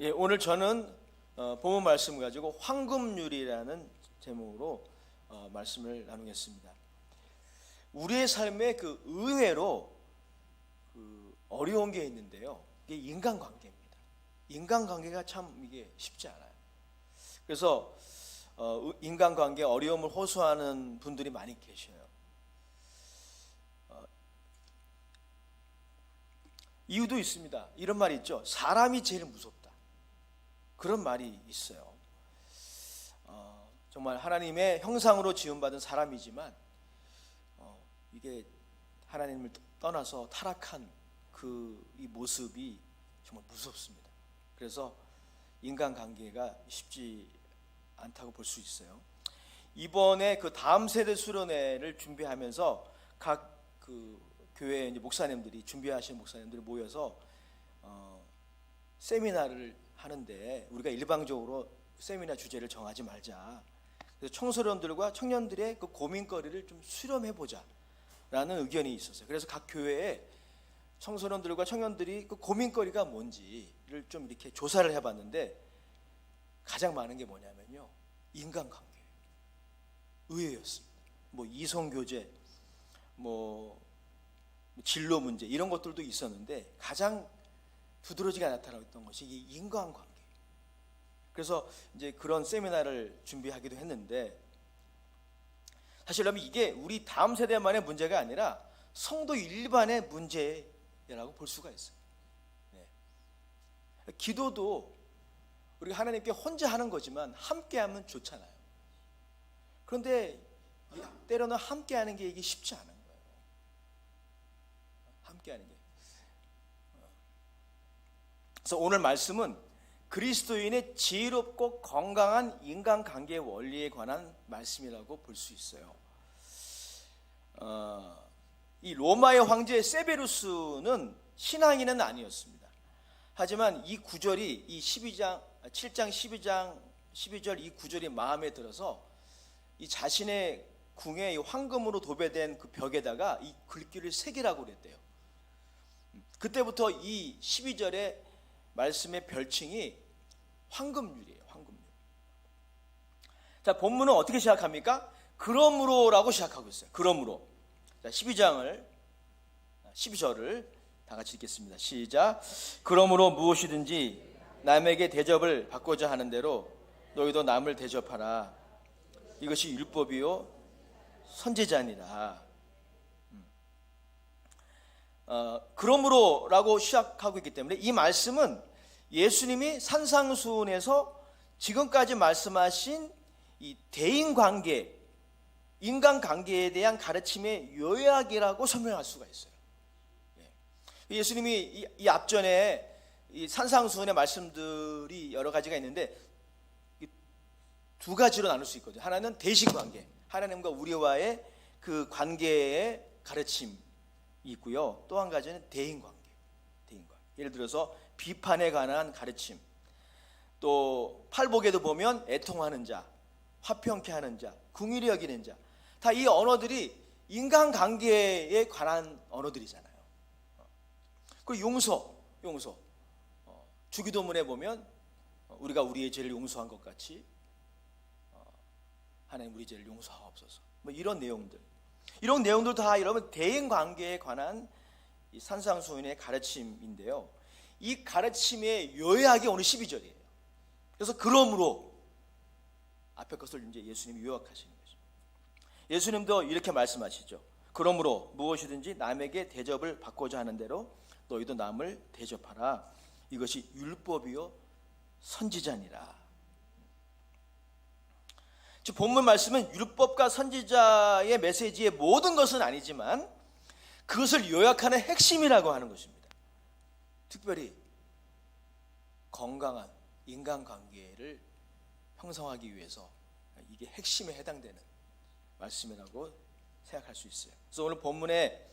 예, 오늘 저는 본문 말씀 가지고 황금률이라는 제목으로 말씀을 나누겠습니다. 우리의 삶에 의외로 어려운 게 있는데요. 이게 인간관계입니다. 인간관계가 참 이게 쉽지 않아요. 그래서 인간관계 어려움을 호소하는 분들이 많이 계셔요. 이유도 있습니다. 이런 말이 있죠. 사람이 제일 무섭다. 그런 말이 있어요. 정말 하나님의 형상으로 지음받은 사람이지만 이게 하나님을 떠나서 타락한 이 모습이 정말 무섭습니다. 그래서 인간관계가 쉽지 않다고 볼 수 있어요. 이번에 다음 세대 수련회를 준비하면서 각 교회 목사님들이 준비하신 목사님들이 모여서 세미나를 하는데 우리가 일방적으로 세미나 주제를 정하지 말자. 그래서 청소년들과 청년들의 고민거리를 좀 수렴해보자 라는 의견이 있었어요. 그래서 각 교회에 청소년들과 청년들이 고민거리가 뭔지를 좀 이렇게 조사를 해봤는데 가장 많은 게 뭐냐면요, 인간관계, 의외였습니다. 이성교제, 진로 문제 이런 것들도 있었는데 가장 두드러지게 나타났던 것이 이 인간관계. 그래서 이제 그런 세미나를 준비하기도 했는데, 사실 이게 우리 다음 세대만의 문제가 아니라 성도 일반의 문제라고 볼 수가 있어요. 기도도 우리가 하나님께 혼자 하는 거지만 함께하면 좋잖아요. 그런데 때로는 함께하는 게 이게 쉽지 않은 거예요. 함께하는 게. 그래서 오늘 말씀은 그리스도인의 지혜롭고 건강한 인간관계 원리에 관한 말씀이라고 볼 수 있어요. 이 로마의 황제 세베루스는 신앙인은 아니었습니다. 하지만 이 구절이 이 7장 12절 이 구절이 마음에 들어서 이 자신의 궁에 황금으로 도배된 벽에다가 이 글귀를 새기라고 그랬대요. 그때부터 이 12절의 말씀의 별칭이 황금률이에요. 황금률. 자, 본문은 어떻게 시작합니까? 그러므로라고 시작하고 있어요. 그러므로. 자, 12절을 다 같이 읽겠습니다. 시작. 그러므로 무엇이든지 남에게 대접을 받고자 하는 대로 너희도 남을 대접하라. 이것이 율법이요 선지자니라. 그러므로라고 시작하고 있기 때문에 이 말씀은 예수님이 산상수훈에서 지금까지 말씀하신 이 대인관계, 인간관계에 대한 가르침의 요약이라고 설명할 수가 있어요. 예수님이 이 앞전에 이 산상수훈의 말씀들이 여러 가지가 있는데 두 가지로 나눌 수 있거든요. 하나는 대신관계, 하나님과 우리와의 그 관계의 가르침이 있고요. 또 한 가지는 대인관계. 예를 들어서 비판에 관한 가르침, 또 팔복에도 보면 애통하는 자, 화평케 하는 자, 긍휼히 여기는 자, 다 이 언어들이 인간관계에 관한 언어들이잖아요. 그리고 용서. 주기도문에 보면 우리가 우리의 죄를 용서한 것 같이 하나님 우리 죄를 용서하옵소서. 이런 내용들 다 여러분 대인관계에 관한 이 산상수훈의 가르침인데요. 이 가르침의 요약이 오늘 12절이에요. 그래서 그러므로 앞에 것을 이제 예수님이 요약하시는 거죠. 예수님도 이렇게 말씀하시죠. 그러므로 무엇이든지 남에게 대접을 받고자 하는 대로 너희도 남을 대접하라. 이것이 율법이요 선지자니라. 즉 본문 말씀은 율법과 선지자의 메시지의 모든 것은 아니지만 그것을 요약하는 핵심이라고 하는 것입니다. 특별히 건강한 인간관계를 형성하기 위해서 이게 핵심에 해당되는 말씀이라고 생각할 수 있어요. 그래서 오늘 본문에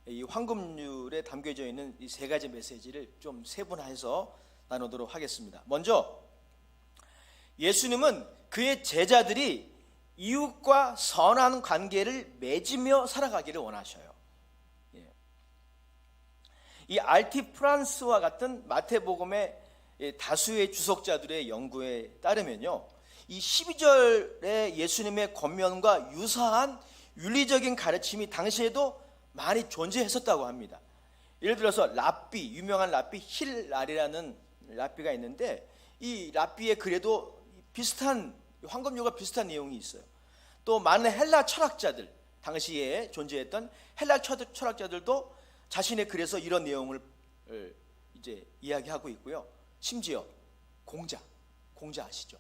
이 황금률에 담겨져 있는 이 세 가지 메시지를 좀 세분화해서 나누도록 하겠습니다. 먼저 예수님은 그의 제자들이 이웃과 선한 관계를 맺으며 살아가기를 원하셔요. 이 알티 프랑스와 같은 마태복음의 다수의 주석자들의 연구에 따르면요, 이 12절의 예수님의 권면과 유사한 윤리적인 가르침이 당시에도 많이 존재했었다고 합니다. 예를 들어서 랍비, 유명한 랍비 힐랄이라는 랍비가 있는데, 이 랍비의 글에도 비슷한, 황금률과 비슷한 내용이 있어요. 또 많은 헬라 철학자들, 당시에 존재했던 헬라 철학자들도 자신의 글에서 이런 내용을 이제 이야기하고 있고요. 심지어 공자 아시죠?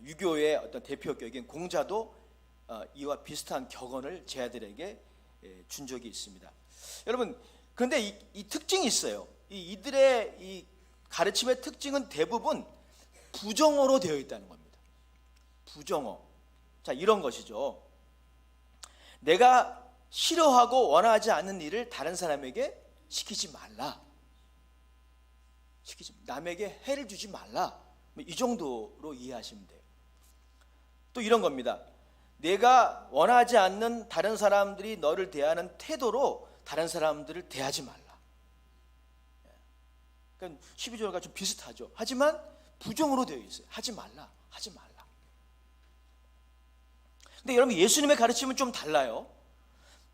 유교의 어떤 대표격인 공자도 이와 비슷한 격언을 제 아들에게 준 적이 있습니다. 여러분, 그런데 이 특징이 있어요. 이들의 이 가르침의 특징은 대부분 부정어로 되어 있다는 겁니다. 부정어. 자, 이런 것이죠. 내가 싫어하고 원하지 않는 일을 다른 사람에게 시키지 말라. 남에게 해를 주지 말라. 이 정도로 이해하시면 돼요. 또 이런 겁니다. 내가 원하지 않는 다른 사람들이 너를 대하는 태도로 다른 사람들을 대하지 말라. 그러니까 12절과 좀 비슷하죠. 하지만 부정으로 되어 있어요. 하지 말라. 근데 여러분, 예수님의 가르침은 좀 달라요.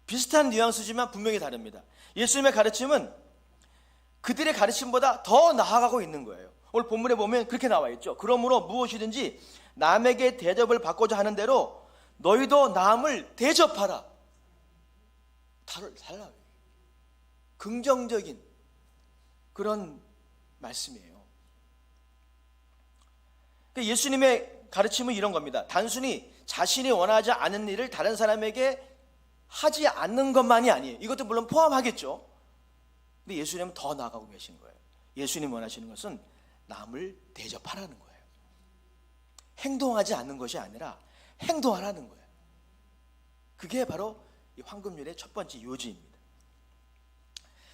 비슷한 뉘앙스지만 분명히 다릅니다. 예수님의 가르침은 그들의 가르침보다 더 나아가고 있는 거예요. 오늘 본문에 보면 그렇게 나와 있죠. 그러므로 무엇이든지 남에게 대접을 받고자 하는 대로 너희도 남을 대접하라. 달라요. 긍정적인 그런 말씀이에요. 그러니까 예수님의 가르침은 이런 겁니다. 단순히 자신이 원하지 않는 일을 다른 사람에게 하지 않는 것만이 아니에요. 이것도 물론 포함하겠죠. 근데 예수님은 더 나아가고 계신 거예요. 예수님 원하시는 것은 남을 대접하라는 거예요. 행동하지 않는 것이 아니라 행동하라는 거예요. 그게 바로 이 황금률의 첫 번째 요지입니다.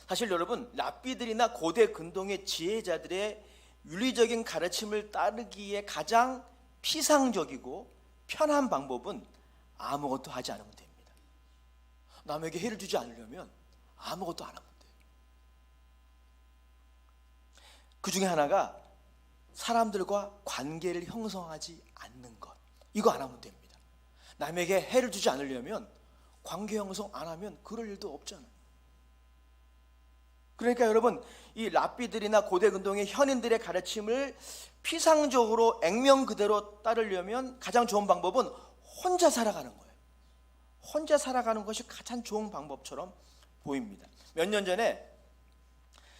사실 여러분, 랍비들이나 고대 근동의 지혜자들의 윤리적인 가르침을 따르기에 가장 피상적이고 편한 방법은 아무것도 하지 않으면 됩니다. 남에게 해를 주지 않으려면 아무것도 안 하면 돼요. 그 중에 하나가 사람들과 관계를 형성하지 않는 것. 이거 안 하면 됩니다. 남에게 해를 주지 않으려면 관계 형성 안 하면 그럴 일도 없잖아요. 그러니까 여러분, 이 랍비들이나 고대 근동의 현인들의 가르침을 피상적으로 액면 그대로 따르려면 가장 좋은 방법은 혼자 살아가는 거예요. 혼자 살아가는 것이 가장 좋은 방법처럼 보입니다. 몇 년 전에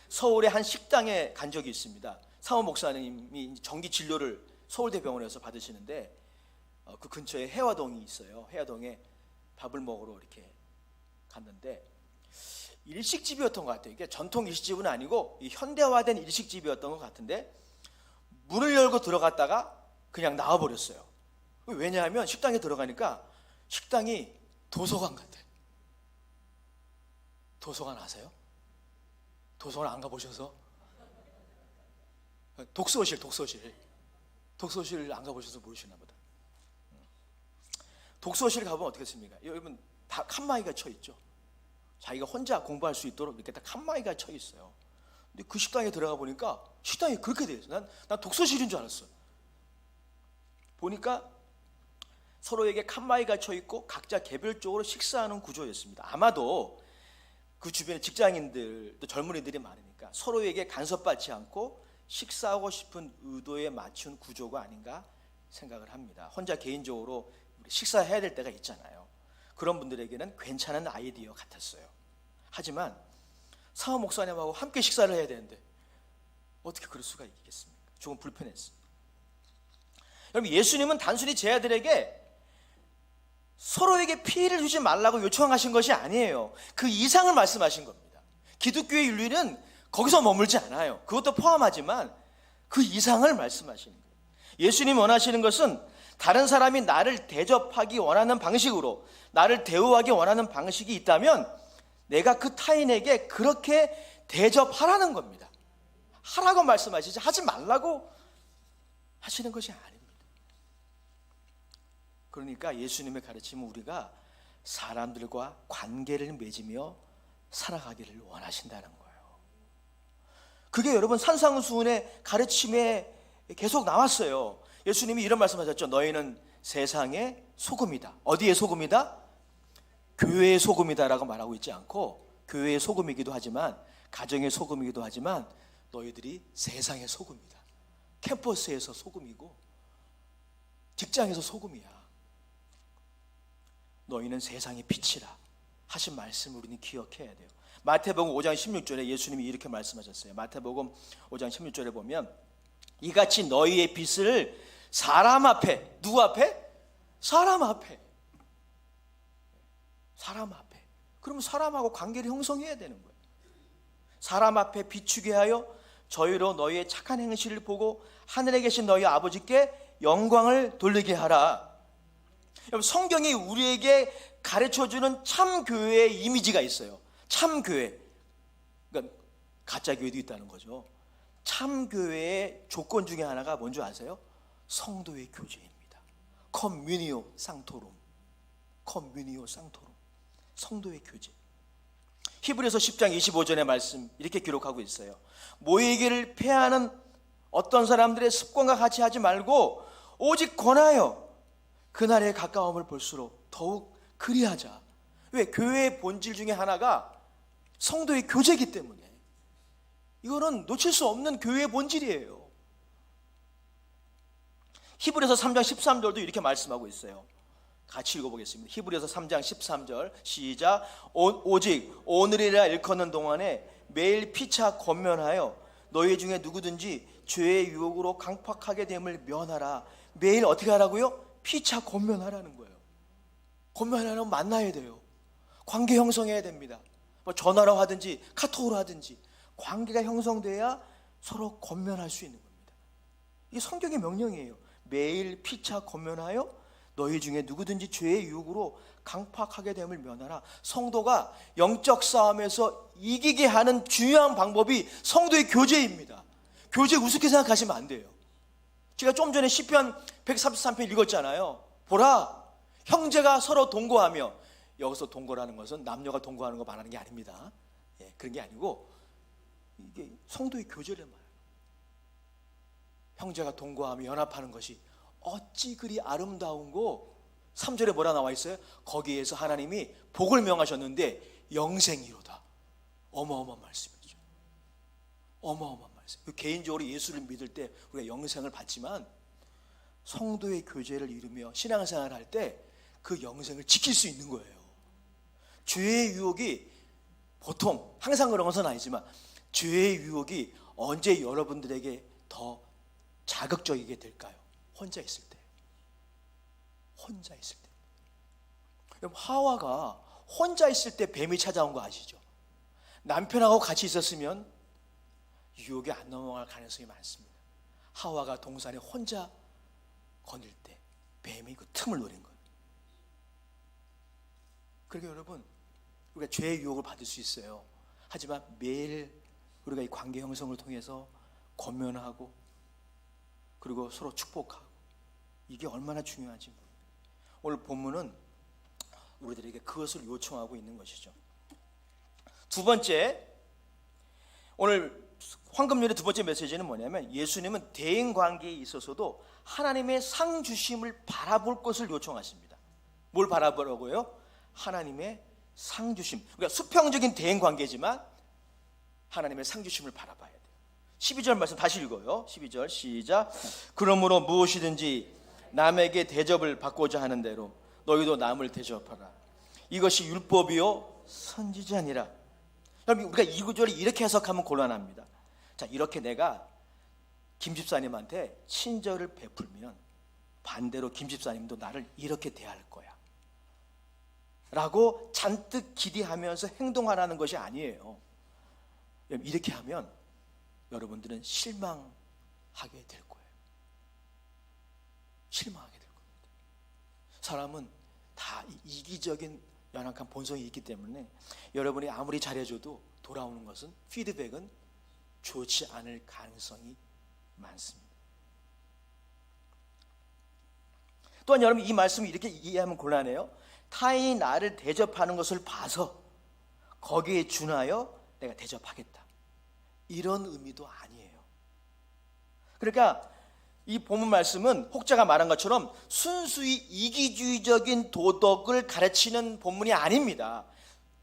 서울의 한 식당에 간 적이 있습니다. 사모 목사님이 정기 진료를 서울대병원에서 받으시는데 그 근처에 해화동이 있어요. 해화동에 밥을 먹으러 이렇게 갔는데 일식집이었던 것 같아요. 이게 전통 일식집은 아니고 이 현대화된 일식집이었던 것 같은데 문을 열고 들어갔다가 그냥 나와버렸어요. 왜냐하면 식당에 들어가니까 식당이 도서관 같아요. 도서관 아세요? 도서관 안 가보셔서? 독서실 안 가보셔서 모르시나 보다. 독서실 가보면 어떻겠습니까? 여러분, 다 칸막이가 쳐 있죠. 자기가 혼자 공부할 수 있도록 이렇게 딱 칸막이가 쳐 있어요. 근데 그 식당에 들어가 보니까 식당이 그렇게 돼 있어요. 난 독서실인 줄 알았어. 보니까 서로에게 칸막이가 쳐 있고 각자 개별적으로 식사하는 구조였습니다. 아마도 그 주변에 직장인들도 젊은이들이 많으니까 서로에게 간섭받지 않고 식사하고 싶은 의도에 맞춘 구조가 아닌가 생각을 합니다. 혼자 개인적으로 식사해야 될 때가 있잖아요. 그런 분들에게는 괜찮은 아이디어 같았어요. 하지만 사모 목사님하고 함께 식사를 해야 되는데 어떻게 그럴 수가 있겠습니까? 조금 불편했습니다. 여러분, 예수님은 단순히 제 아들에게 서로에게 피해를 주지 말라고 요청하신 것이 아니에요. 그 이상을 말씀하신 겁니다. 기독교의 윤리는 거기서 머물지 않아요. 그것도 포함하지만 그 이상을 말씀하시는 거예요. 예수님 원하시는 것은 다른 사람이 나를 대접하기 원하는 방식으로, 나를 대우하기 원하는 방식이 있다면 내가 그 타인에게 그렇게 대접하라는 겁니다. 하라고 말씀하시지 하지 말라고 하시는 것이 아닙니다. 그러니까 예수님의 가르침은 우리가 사람들과 관계를 맺으며 살아가기를 원하신다는 거예요. 그게 여러분 산상수훈의 가르침에 계속 나왔어요. 예수님이 이런 말씀하셨죠. 너희는 세상의 소금이다. 어디의 소금이다? 교회의 소금이다라고 말하고 있지 않고, 교회의 소금이기도 하지만, 가정의 소금이기도 하지만, 너희들이 세상의 소금이다. 캠퍼스에서 소금이고 직장에서 소금이야. 너희는 세상의 빛이라 하신 말씀을 우리는 기억해야 돼요. 마태복음 5장 16절에 예수님이 이렇게 말씀하셨어요. 마태복음 5장 16절에 보면 이같이 너희의 빛을 사람 앞에, 누구 앞에? 사람 앞에. 사람 앞에. 그러면 사람하고 관계를 형성해야 되는 거예요. 사람 앞에 비추게 하여 저희로 너희의 착한 행실을 보고 하늘에 계신 너희 아버지께 영광을 돌리게 하라. 여러분, 성경이 우리에게 가르쳐주는 참 교회의 이미지가 있어요. 참 교회, 그러니까 가짜 교회도 있다는 거죠. 참 교회의 조건 중에 하나가 뭔지 아세요? 성도의 교제입니다. 커뮤니오 상토룸, 커뮤니오 상토룸, 성도의 교제. 히브리서 10장 25절의 말씀 이렇게 기록하고 있어요. 모이기를 패하는 어떤 사람들의 습관과 같이 하지 말고 오직 권하여 그날의 가까움을 볼수록 더욱 그리하자. 왜? 교회의 본질 중에 하나가 성도의 교제이기 때문에. 이거는 놓칠 수 없는 교회의 본질이에요. 히브리서 3장 13절도 이렇게 말씀하고 있어요. 같이 읽어보겠습니다. 히브리서 3장 13절 시작. 오직 오늘이라 일컫는 동안에 매일 피차 권면하여 너희 중에 누구든지 죄의 유혹으로 강팍하게 됨을 면하라. 매일 어떻게 하라고요? 피차 권면하라는 거예요. 권면하려면 만나야 돼요. 관계 형성해야 됩니다. 뭐 전화로 하든지 카톡으로 하든지 관계가 형성돼야 서로 권면할 수 있는 겁니다. 이게 성경의 명령이에요. 매일 피차 권면하여 너희 중에 누구든지 죄의 유혹으로 강팍하게 됨을 면하라. 성도가 영적 싸움에서 이기게 하는 중요한 방법이 성도의 교제입니다. 교제 우습게 생각하시면 안 돼요. 제가 좀 전에 시편 133편 읽었잖아요. 보라, 형제가 서로 동거하며, 여기서 동거라는 것은 남녀가 동거하는 거 말하는 게 아닙니다. 그런 게 아니고 이게 성도의 교제를 말해요. 형제가 동거하며 연합하는 것이 어찌 그리 아름다운고. 3절에 뭐라 나와 있어요? 거기에서 하나님이 복을 명하셨는데 영생이로다. 어마어마한 말씀이죠. 어마어마한 말씀. 개인적으로 예수를 믿을 때 우리가 영생을 받지만 성도의 교제를 이루며 신앙생활을 할 때 그 영생을 지킬 수 있는 거예요. 죄의 유혹이 보통 항상 그런 것은 아니지만 죄의 유혹이 언제 여러분들에게 더 자극적이게 될까요? 혼자 있을 때. 혼자 있을 때. 여러분, 하와가 혼자 있을 때 뱀이 찾아온 거 아시죠? 남편하고 같이 있었으면 유혹이 안 넘어갈 가능성이 많습니다. 하와가 동산에 혼자 거닐 때 뱀이 그 틈을 노린 거예요. 그러니까 여러분, 우리가 죄의 유혹을 받을 수 있어요. 하지만 매일 우리가 이 관계 형성을 통해서 권면하고 그리고 서로 축복하고, 이게 얼마나 중요한지. 오늘 본문은 우리들에게 그것을 요청하고 있는 것이죠. 두 번째, 오늘 황금률의 두 번째 메시지는 뭐냐면 예수님은 대인관계에 있어서도 하나님의 상 주심을 바라볼 것을 요청하십니다. 뭘 바라보라고요? 하나님의 상 주심. 그러니까 수평적인 대인관계지만 하나님의 상 주심을 바라봐야 돼요. 12절 말씀 다시 읽어요. 12절 시작. 그러므로 무엇이든지 남에게 대접을 받고자 하는 대로 너희도 남을 대접하라. 이것이 율법이요 선지자니라. 여러분, 우리가 이 구절을 이렇게 해석하면 곤란합니다. 자, 이렇게 내가 김 집사님한테 친절을 베풀면 반대로 김 집사님도 나를 이렇게 대할 거야 라고 잔뜩 기대하면서 행동하라는 것이 아니에요. 이렇게 하면 여러분들은 실망하게 될 거예요. 실망하게 될 겁니다. 사람은 다 이기적인 연약한 본성이 있기 때문에 여러분이 아무리 잘해줘도 돌아오는 것은, 피드백은 좋지 않을 가능성이 많습니다. 또한 여러분, 이 말씀을 이렇게 이해하면 곤란해요. 타인이 나를 대접하는 것을 봐서 거기에 준하여 내가 대접하겠다, 이런 의미도 아니에요. 그러니까 이 본문 말씀은 혹자가 말한 것처럼 순수히 이기주의적인 도덕을 가르치는 본문이 아닙니다.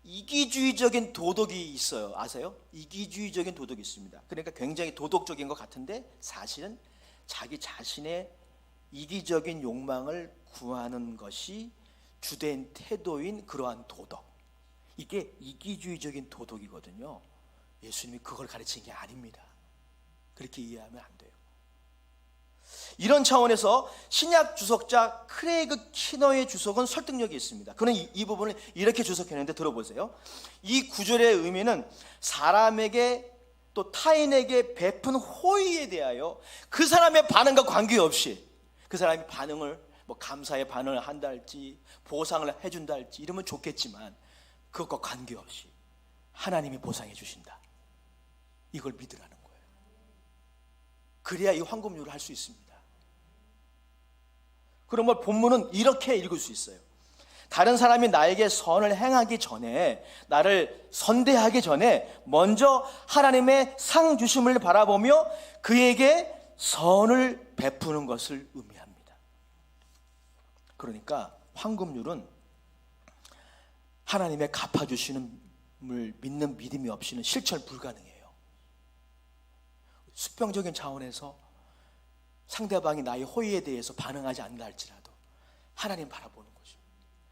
이기주의적인 도덕이 있어요. 아세요? 이기주의적인 도덕이 있습니다. 그러니까 굉장히 도덕적인 것 같은데 사실은 자기 자신의 이기적인 욕망을 구하는 것이 주된 태도인 그러한 도덕, 이게 이기주의적인 도덕이거든요. 예수님이 그걸 가르친 게 아닙니다. 그렇게 이해하면 안 돼요. 이런 차원에서 신약 주석자 크레이그 키너의 주석은 설득력이 있습니다. 그는 이 부분을 이렇게 주석했는데 들어보세요. 이 구절의 의미는 사람에게 또 타인에게 베푼 호의에 대하여 그 사람의 반응과 관계없이 그 사람이 반응을 뭐 감사의 반응을 한다 할지 보상을 해준다 할지 이러면 좋겠지만 그것과 관계없이 하나님이 보상해 주신다. 이걸 믿으라는 거예요. 그래야 이 황금률을 할 수 있습니다. 그러면 본문은 이렇게 읽을 수 있어요. 다른 사람이 나에게 선을 행하기 전에, 나를 선대하기 전에 먼저 하나님의 상 주심을 바라보며 그에게 선을 베푸는 것을 의미합니다. 그러니까 황금률은 하나님의 갚아주시는 을 믿는 믿음이 없이는 실천 불가능해요. 수평적인 차원에서 상대방이 나의 호의에 대해서 반응하지 않는다 할지라도 하나님 바라보는 거죠.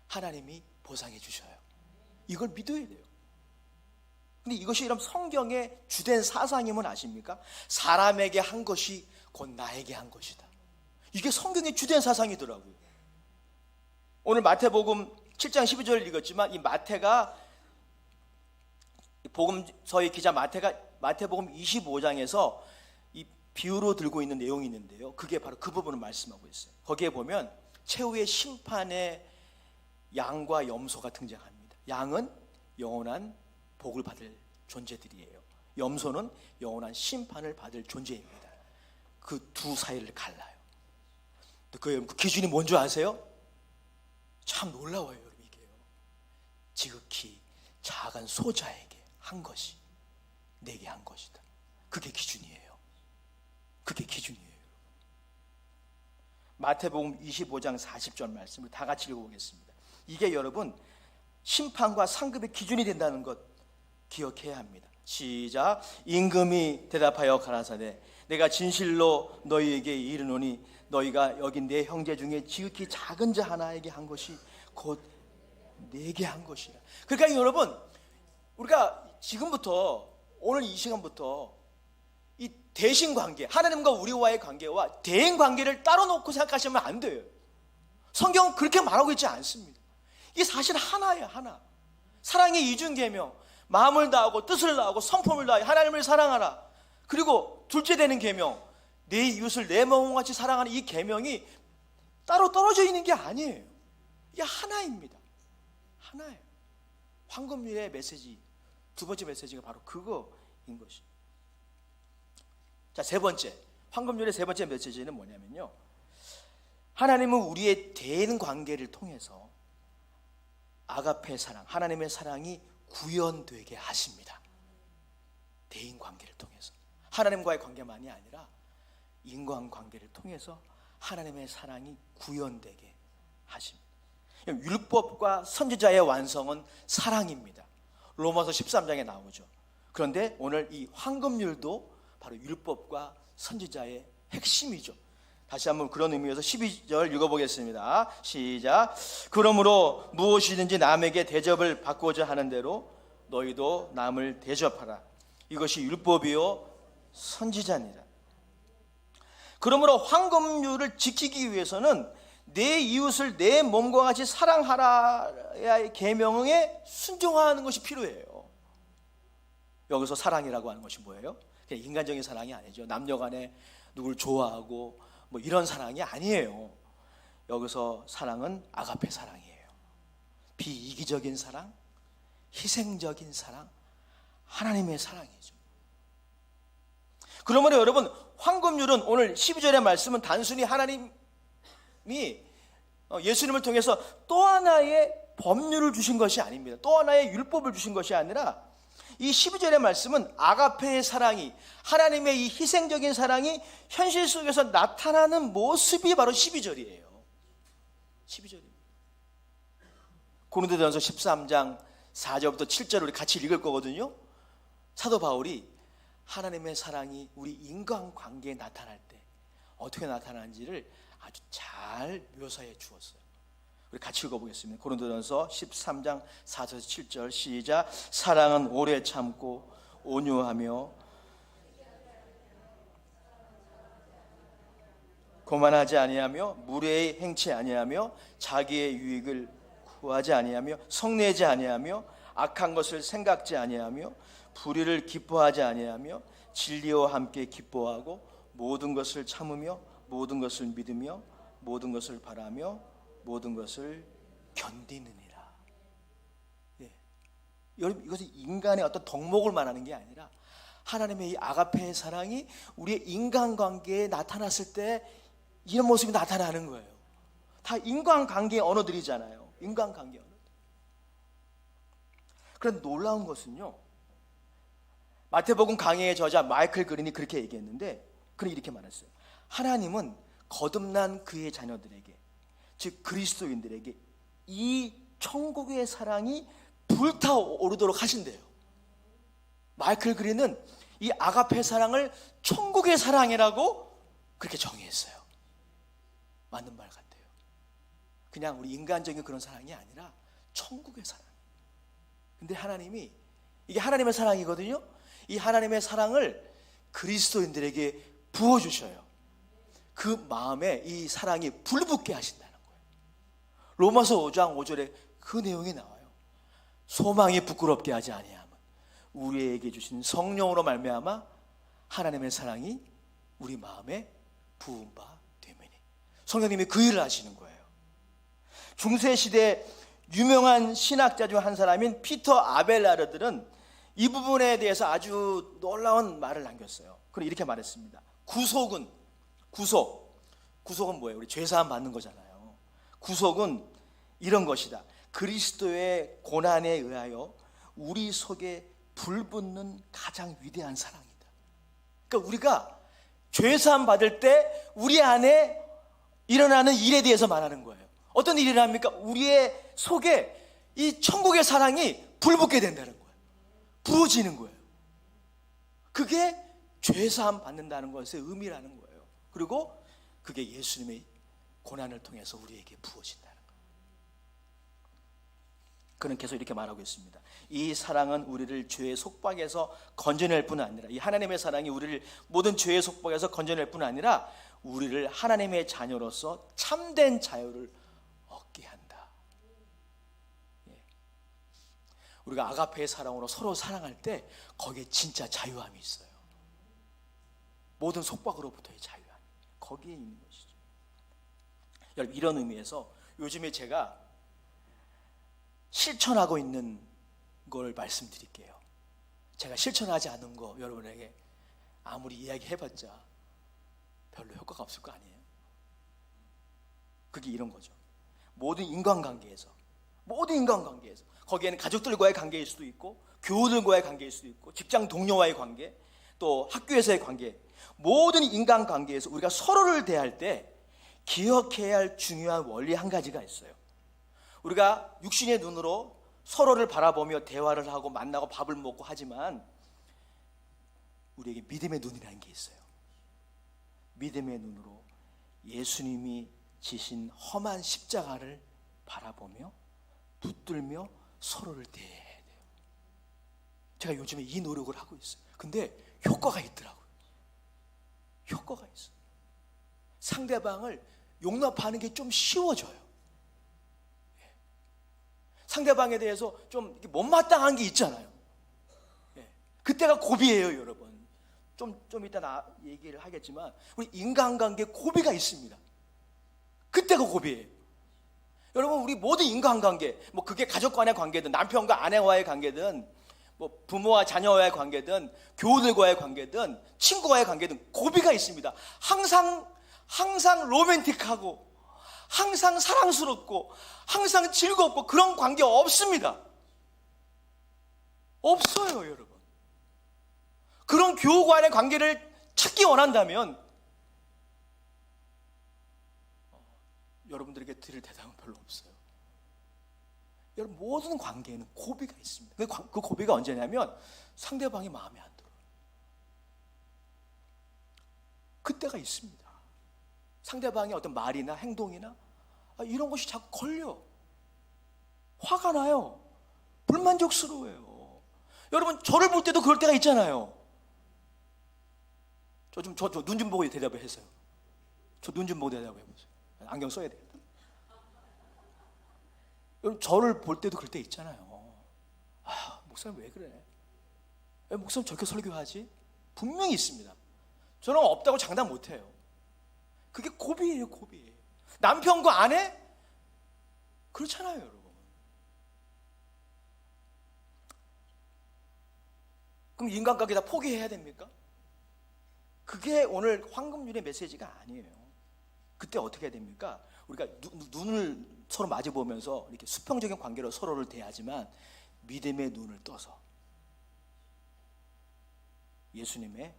하나님이 보상해 주셔요. 이걸 믿어야 돼요. 근데 이것이 이런 성경의 주된 사상임은 아십니까? 사람에게 한 것이 곧 나에게 한 것이다. 이게 성경의 주된 사상이더라고요. 오늘 마태복음 7장 12절을 읽었지만 이 마태가 복음서의 기자 마태가 마태복음 25장에서 이 비유로 들고 있는 내용이 있는데요. 그게 바로 그 부분을 말씀하고 있어요. 거기에 보면 최후의 심판의 양과 염소가 등장합니다. 양은 영원한 복을 받을 존재들이에요. 염소는 영원한 심판을 받을 존재입니다. 그 두 사이를 갈라요. 그 기준이 뭔지 아세요? 참 놀라워요, 여러분. 이게요. 지극히 작은 소자에게 한 것이 내게 한 것이다. 그게 기준이에요. 그게 기준이에요. 마태복음 25장 40절 말씀을 다 같이 읽어보겠습니다. 이게 여러분 심판과 상급의 기준이 된다는 것 기억해야 합니다. 시작. 임금이 대답하여 가라사대 내가 진실로 너희에게 이르노니 너희가 여기 내 형제 중에 지극히 작은 자 하나에게 한 것이 곧 내게 한 것이라. 그러니까 여러분 우리가 지금부터 오늘 이 시간부터 이 대신 관계, 하나님과 우리와의 관계와 대인 관계를 따로 놓고 생각하시면 안 돼요. 성경은 그렇게 말하고 있지 않습니다. 이게 사실 하나예요. 하나. 사랑의 이중계명, 마음을 다하고 뜻을 다하고 성품을 다하여 하나님을 사랑하라. 그리고 둘째 되는 계명, 내 이웃을 내 몸같이 사랑하는 이 계명이 따로 떨어져 있는 게 아니에요. 이게 하나입니다. 하나예요. 황금률의 메시지, 두 번째 메시지가 바로 그거인 것이. 자, 세 번째, 황금률의 세 번째 메시지는 뭐냐면요, 하나님은 우리의 대인 관계를 통해서 아가페 사랑, 하나님의 사랑이 구현되게 하십니다. 대인 관계를 통해서 하나님과의 관계만이 아니라 인간관계를 통해서 하나님의 사랑이 구현되게 하십니다. 율법과 선지자의 완성은 사랑입니다. 로마서 13장에 나오죠. 그런데 오늘 이 황금률도 바로 율법과 선지자의 핵심이죠. 다시 한번 그런 의미에서 12절 읽어보겠습니다. 시작. 그러므로 무엇이든지 남에게 대접을 받고자 하는 대로 너희도 남을 대접하라. 이것이 율법이요 선지자니라. 그러므로 황금률을 지키기 위해서는 내 이웃을 내 몸과 같이 사랑하라의 계명에 순종하는 것이 필요해요. 여기서 사랑이라고 하는 것이 뭐예요? 그냥 인간적인 사랑이 아니죠. 남녀 간에 누굴 좋아하고 뭐 이런 사랑이 아니에요. 여기서 사랑은 아가페 사랑이에요. 비이기적인 사랑, 희생적인 사랑, 하나님의 사랑이죠. 그러므로 여러분 황금률은 오늘 12절의 말씀은 단순히 하나님이 예수님을 통해서 또 하나의 법률을 주신 것이 아닙니다. 또 하나의 율법을 주신 것이 아니라 이 12절의 말씀은 아가페의 사랑이, 하나님의 이 희생적인 사랑이 현실 속에서 나타나는 모습이 바로 12절이에요. 12절입니다. 고린도전서 13장 4절부터 7절을 우리 같이 읽을 거거든요. 사도 바울이 하나님의 사랑이 우리 인간관계에 나타날 때 어떻게 나타나는지를 아주 잘 묘사해 주었어요. 우리 같이 읽어보겠습니다. 고린도전서 13장 4절에서 7절 시작. 사랑은 오래 참고 온유하며 교만하지 아니하며 무례히 행치 아니하며 자기의 유익을 구하지 아니하며 성내지 아니하며 악한 것을 생각지 아니하며 불의를 기뻐하지 아니하며 진리와 함께 기뻐하고 모든 것을 참으며 모든 것을 믿으며 모든 것을 바라며 모든 것을 견디느니라. 예. 여러분, 이것은 인간의 어떤 덕목을 말하는 게 아니라 하나님의 이 아가페의 사랑이 우리의 인간관계에 나타났을 때 이런 모습이 나타나는 거예요. 다 인간관계의 언어들이잖아요. 인간관계 언어들. 그런데 놀라운 것은요, 마태복음 강해의 저자 마이클 그린이 그렇게 얘기했는데, 그는 이렇게 말했어요. 하나님은 거듭난 그의 자녀들에게, 즉 그리스도인들에게 이 천국의 사랑이 불타오르도록 하신대요. 마이클 그린은 이 아가페 사랑을 천국의 사랑이라고 그렇게 정의했어요. 맞는 말 같아요. 그냥 우리 인간적인 그런 사랑이 아니라 천국의 사랑. 근데 하나님이, 이게 하나님의 사랑이거든요. 이 하나님의 사랑을 그리스도인들에게 부어주셔요. 그 마음에 이 사랑이 불붙게 하신다는 거예요. 로마서 5장 5절에 그 내용이 나와요. 소망이 부끄럽게 하지 아니함은 우리에게 주신 성령으로 말미암아 하나님의 사랑이 우리 마음에 부은 바 되매니. 성령님이 그 일을 하시는 거예요. 중세시대 유명한 신학자 중 한 사람인 피터 아벨라르들은 이 부분에 대해서 아주 놀라운 말을 남겼어요. 그럼 이렇게 말했습니다. 구속은 뭐예요? 우리 죄사함 받는 거잖아요. 구속은 이런 것이다. 그리스도의 고난에 의하여 우리 속에 불붙는 가장 위대한 사랑이다. 그러니까 우리가 죄사함 받을 때 우리 안에 일어나는 일에 대해서 말하는 거예요. 어떤 일이 일어납니까? 우리의 속에 이 천국의 사랑이 불붙게 된다는 거예요. 부어지는 거예요. 그게 죄사함 받는다는 것의 의미라는 거예요. 그리고 그게 예수님의 고난을 통해서 우리에게 부어진다는 거예요. 그는 계속 이렇게 말하고 있습니다. 이 사랑은 우리를 죄의 속박에서 건져낼 뿐 아니라, 이 하나님의 사랑이 우리를 모든 죄의 속박에서 건져낼 뿐 아니라 우리를 하나님의 자녀로서 참된 자유를 얻게 한다. 예. 우리가 아가페의 사랑으로 서로 사랑할 때 거기에 진짜 자유함이 있어요. 모든 속박으로부터의 자유함, 거기에 있는 것이죠. 여러분, 이런 의미에서 요즘에 제가 실천하고 있는 걸 말씀드릴게요. 제가 실천하지 않은 거 여러분에게 아무리 이야기해봤자 별로 효과가 없을 거 아니에요. 그게 이런 거죠. 모든 인간관계에서 거기에는 가족들과의 관계일 수도 있고 교우들과의 관계일 수도 있고 직장 동료와의 관계, 또 학교에서의 관계, 모든 인간관계에서 우리가 서로를 대할 때 기억해야 할 중요한 원리 한 가지가 있어요. 우리가 육신의 눈으로 서로를 바라보며 대화를 하고 만나고 밥을 먹고 하지만 우리에게 믿음의 눈이라는 게 있어요. 믿음의 눈으로 예수님이 지신 험한 십자가를 바라보며 붙들며 서로를 대해야 돼요. 제가 요즘에 이 노력을 하고 있어요. 근데 효과가 있더라고요. 효과가 있어요. 상대방을 용납하는 게 좀 쉬워져요. 상대방에 대해서 좀 못마땅한 게 있잖아요. 그때가 고비예요, 여러분. 좀 이따 나 얘기를 하겠지만 우리 인간관계에 고비가 있습니다. 그때가 고비예요. 여러분, 우리 모든 인간관계, 뭐 그게 가족 간의 관계든 남편과 아내와의 관계든 뭐 부모와 자녀와의 관계든 교우들과의 관계든 친구와의 관계든 고비가 있습니다. 항상 로맨틱하고 항상 사랑스럽고 항상 즐겁고 그런 관계 없습니다. 없어요, 여러분. 그런 교우 간의 관계를 찾기 원한다면 여러분들에게 드릴 대답은 별로 없어요. 여러분, 모든 관계에는 고비가 있습니다. 그 고비가 언제냐면 상대방이 마음에 안 들어요. 그때가 있습니다. 상대방의 어떤 말이나 행동이나 이런 것이 자꾸 걸려. 화가 나요. 불만족스러워요. 여러분, 저를 볼 때도 그럴 때가 있잖아요. 저 눈 좀 보고 대답을 했어요. 저 눈 좀 보고 대답을 해보세요. 안경 써야 되겠다. 여러분, 저를 볼 때도 그럴 때 있잖아요. 목사님 왜 그래? 왜 목사님 저렇게 설교하지? 분명히 있습니다. 저는 없다고 장담 못해요. 그게 고비예요, 고비. 남편과 아내? 그렇잖아요, 여러분. 그럼 인간관계 다 포기해야 됩니까? 그게 오늘 황금률의 메시지가 아니에요. 그때 어떻게 해야 됩니까? 우리가 눈을 서로 마주보면서 이렇게 수평적인 관계로 서로를 대하지만 믿음의 눈을 떠서 예수님의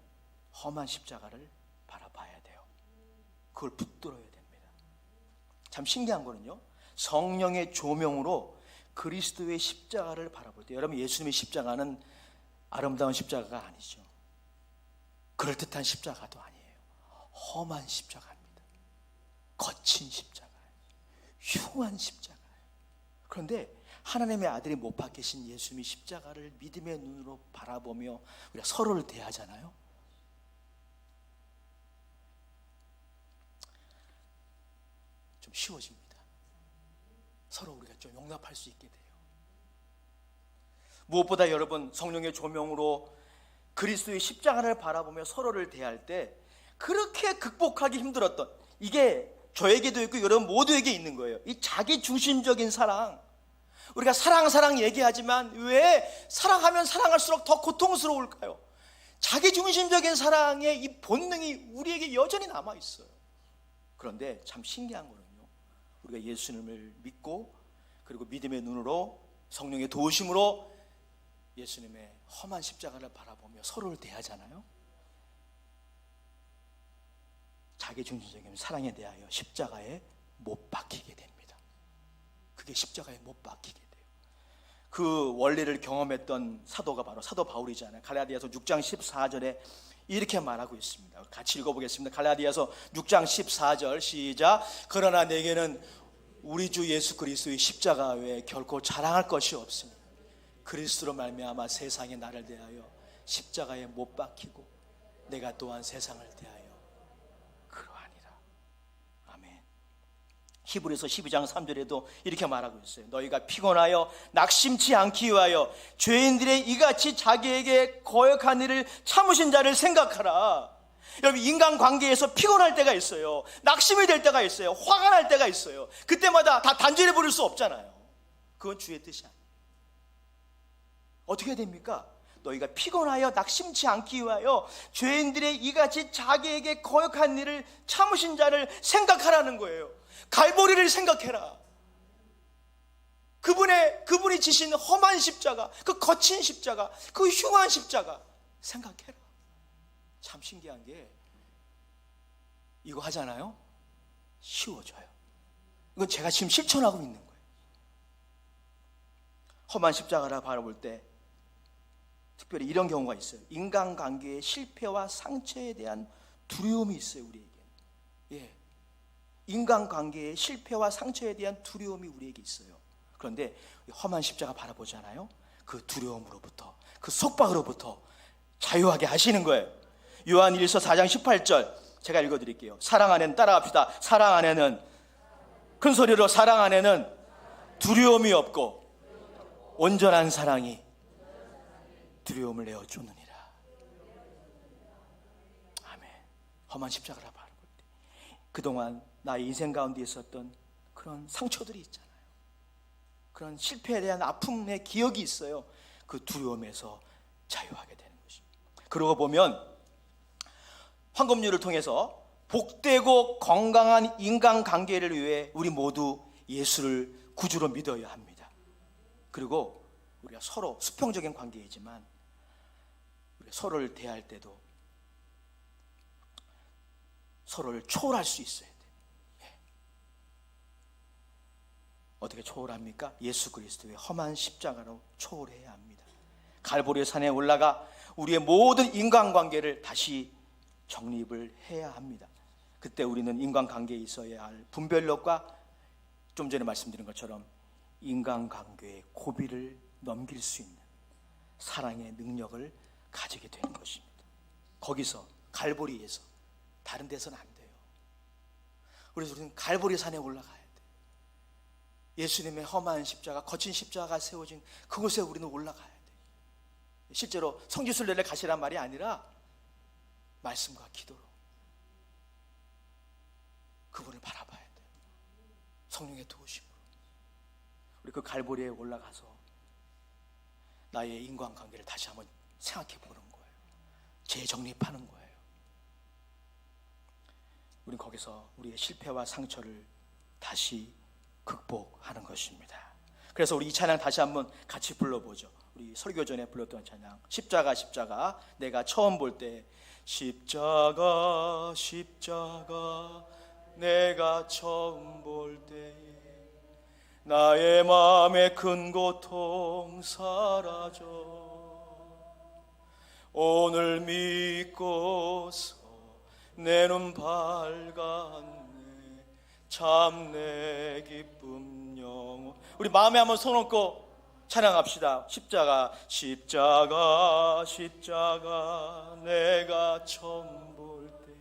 험한 십자가를 바라봐야 돼요. 그걸 붙들어야 됩니다. 참 신기한 거는요, 성령의 조명으로 그리스도의 십자가를 바라볼 때, 여러분, 예수님의 십자가는 아름다운 십자가가 아니죠. 그럴듯한 십자가도 아니에요. 험한 십자가입니다. 거친 십자가예요. 흉한 십자가예요. 그런데 하나님의 아들이 못 박히신 예수님의 십자가를 믿음의 눈으로 바라보며 우리가 서로를 대하잖아요. 좀 쉬워집니다. 서로 우리가 좀 용납할 수 있게 돼요. 무엇보다 여러분, 성령의 조명으로 그리스도의 십자가를 바라보며 서로를 대할 때 그렇게 극복하기 힘들었던, 이게 저에게도 있고 여러분 모두에게 있는 거예요. 이 자기 중심적인 사랑. 우리가 사랑 얘기하지만 왜 사랑하면 사랑할수록 더 고통스러울까요? 자기 중심적인 사랑의 이 본능이 우리에게 여전히 남아 있어요. 그런데 참 신기한 거는요, 우리가 예수님을 믿고 그리고 믿음의 눈으로 성령의 도우심으로 예수님의 험한 십자가를 바라보며 서로를 대하잖아요. 자기 중심적인 사랑에 대하여 십자가에 못 박히게 됩니다. 그게 십자가에 못 박히게 돼요. 그 원리를 경험했던 사도가 바로 사도 바울이잖아요. 갈라디아서 6장 14절에 이렇게 말하고 있습니다. 같이 읽어보겠습니다. 갈라디아서 6장 14절 시작. 그러나 내게는 우리 주 예수 그리스도의 십자가 외에 결코 자랑할 것이 없으니 그리스도로 말미암아 세상에 나를 대하여 십자가에 못 박히고 내가 또한 세상을 대하여 그러하니라. 아멘. 히브리서 12장 3절에도 이렇게 말하고 있어요. 너희가 피곤하여 낙심치 않기 위하여 죄인들의 이같이 자기에게 거역한 일을 참으신 자를 생각하라. 여러분, 인간관계에서 피곤할 때가 있어요. 낙심이 될 때가 있어요. 화가 날 때가 있어요. 그때마다 다 단죄를 부릴 수 없잖아요. 그건 주의 뜻이 아니에요. 어떻게 됩니까? 너희가 피곤하여 낙심치 않기 위하여 죄인들의 이같이 자기에게 거역한 일을 참으신 자를 생각하라는 거예요. 갈보리를 생각해라. 그분이 지신 험한 십자가, 그 거친 십자가, 그 흉한 십자가 생각해라. 참 신기한 게 이거 하잖아요. 쉬워져요. 이건 제가 지금 실천하고 있는 거예요. 험한 십자가를 바라볼 때 특별히 이런 경우가 있어요. 인간관계의 실패와 상처에 대한 두려움이 있어요, 우리에게. 예, 인간관계의 실패와 상처에 대한 두려움이 우리에게 있어요. 그런데 험한 십자가 바라보잖아요. 그 두려움으로부터, 그 속박으로부터 자유하게 하시는 거예요. 요한 1서 4장 18절 제가 읽어드릴게요. 사랑 안에는, 따라합시다. 사랑 안에는, 큰 소리로, 사랑 안에는 두려움이 없고 온전한 사랑이 두려움을 내어 쫓느니라. 아멘. 험한 십자가를 바라볼 때 그동안 나의 인생 가운데 있었던 그런 상처들이 있잖아요. 그런 실패에 대한 아픔의 기억이 있어요. 그 두려움에서 자유하게 되는 것입니다. 그러고 보면 황금률을 통해서 복되고 건강한 인간관계를 위해 우리 모두 예수를 구주로 믿어야 합니다. 그리고 우리가 서로 수평적인 관계이지만 우리가 서로를 대할 때도 서로를 초월할 수 있어야 돼. 어떻게 초월합니까? 예수 그리스도의 험한 십자가로 초월해야 합니다. 갈보리 산에 올라가 우리의 모든 인간관계를 다시 정립을 해야 합니다. 그때 우리는 인간관계에 있어야 할 분별력과 좀 전에 말씀드린 것처럼 인간관계의 고비를 넘길 수 있는 사랑의 능력을 가지게 되는 것입니다. 거기서 갈보리에서 다른 데서는 안 돼요. 그래서 우리는 갈보리 산에 올라가야 돼. 예수님의 험한 십자가, 거친 십자가가 세워진 그곳에 우리는 올라가야 돼. 실제로 성지순례를 가시란 말이 아니라 말씀과 기도로 그분을 바라봐야 돼. 성령의 도우심으로 우리 그 갈보리에 올라가서 나의 인간관계를 다시 한번 생각해 보는 거예요. 재정립하는 거예요. 우린 거기서 우리의 실패와 상처를 다시 극복하는 것입니다. 그래서 우리 이 찬양 다시 한번 같이 불러보죠. 우리 설교 전에 불렀던 찬양, 십자가 십자가 내가 처음 볼 때, 십자가 십자가 내가 처음 볼 때 나의 마음의 큰 고통 사라져 오늘 믿고서 내 눈 밝았네 참 내 기쁨 영원. 우리 마음에 한번 손 얹고 찬양합시다. 십자가 십자가 십자가 내가 처음 볼 때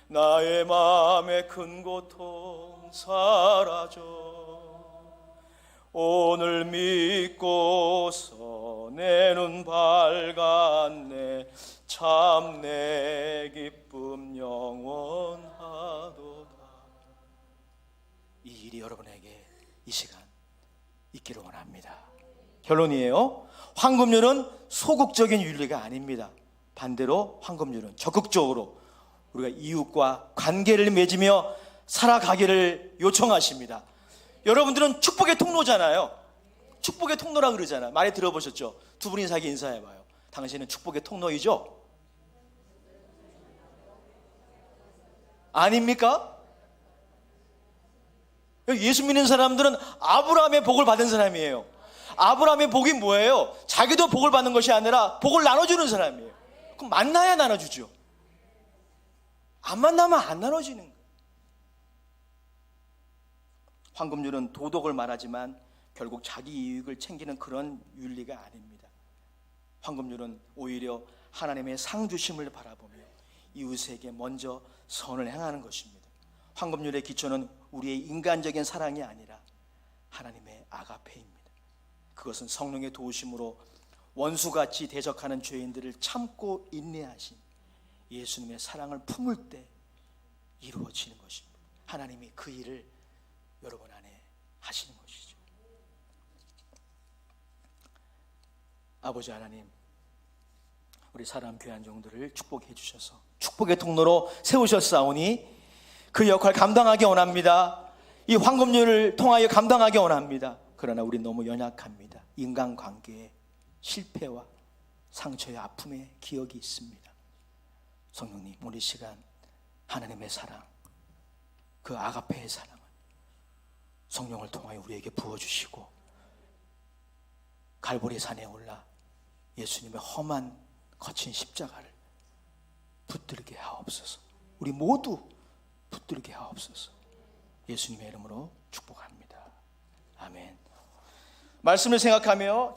나의 마음의 큰 고통 사라져 오늘 믿고서 내 눈 밝았네 참 내 기쁨 영원하도다. 이 일이 여러분에게 이 시간 있기를 원합니다. 결론이에요. 황금률은 소극적인 윤리가 아닙니다. 반대로 황금률은 적극적으로 우리가 이웃과 관계를 맺으며 살아가기를 요청하십니다. 여러분들은 축복의 통로잖아요. 축복의 통로라 그러잖아요. 많이 들어보셨죠? 두 분이 사기 인사해봐요. 당신은 축복의 통로이죠? 아닙니까? 예수 믿는 사람들은 아브라함의 복을 받은 사람이에요. 아브라함의 복이 뭐예요? 자기도 복을 받는 것이 아니라 복을 나눠주는 사람이에요. 그럼 만나야 나눠주죠. 안 만나면 안 나눠지는 거예요. 황금률은 도덕을 말하지만 결국 자기 이익을 챙기는 그런 윤리가 아닙니다. 황금률은 오히려 하나님의 상주심을 바라보며 이웃에게 먼저 선을 행하는 것입니다. 황금률의 기초는 우리의 인간적인 사랑이 아니라 하나님의 아가페입니다. 그것은 성령의 도우심으로 원수같이 대적하는 죄인들을 참고 인내하신 예수님의 사랑을 품을 때 이루어지는 것입니다. 하나님이 그 일을 여러분 안에 하시는 것이죠. 아버지 하나님, 우리 사람 귀한 종들을 축복해 주셔서 축복의 통로로 세우셨사오니 그 역할 감당하기 원합니다. 이 황금률을 통하여 감당하기 원합니다. 그러나 우리 너무 연약합니다. 인간관계의 실패와 상처의 아픔의 기억이 있습니다. 성령님, 오늘 시간 하나님의 사랑, 그 아가페의 사랑을 성령을 통하여 우리에게 부어주시고 갈보리 산에 올라 예수님의 험한 거친 십자가를 붙들게 하옵소서. 우리 모두 붙들게 하옵소서. 예수님의 이름으로 축복합니다. 아멘. 말씀을 생각하며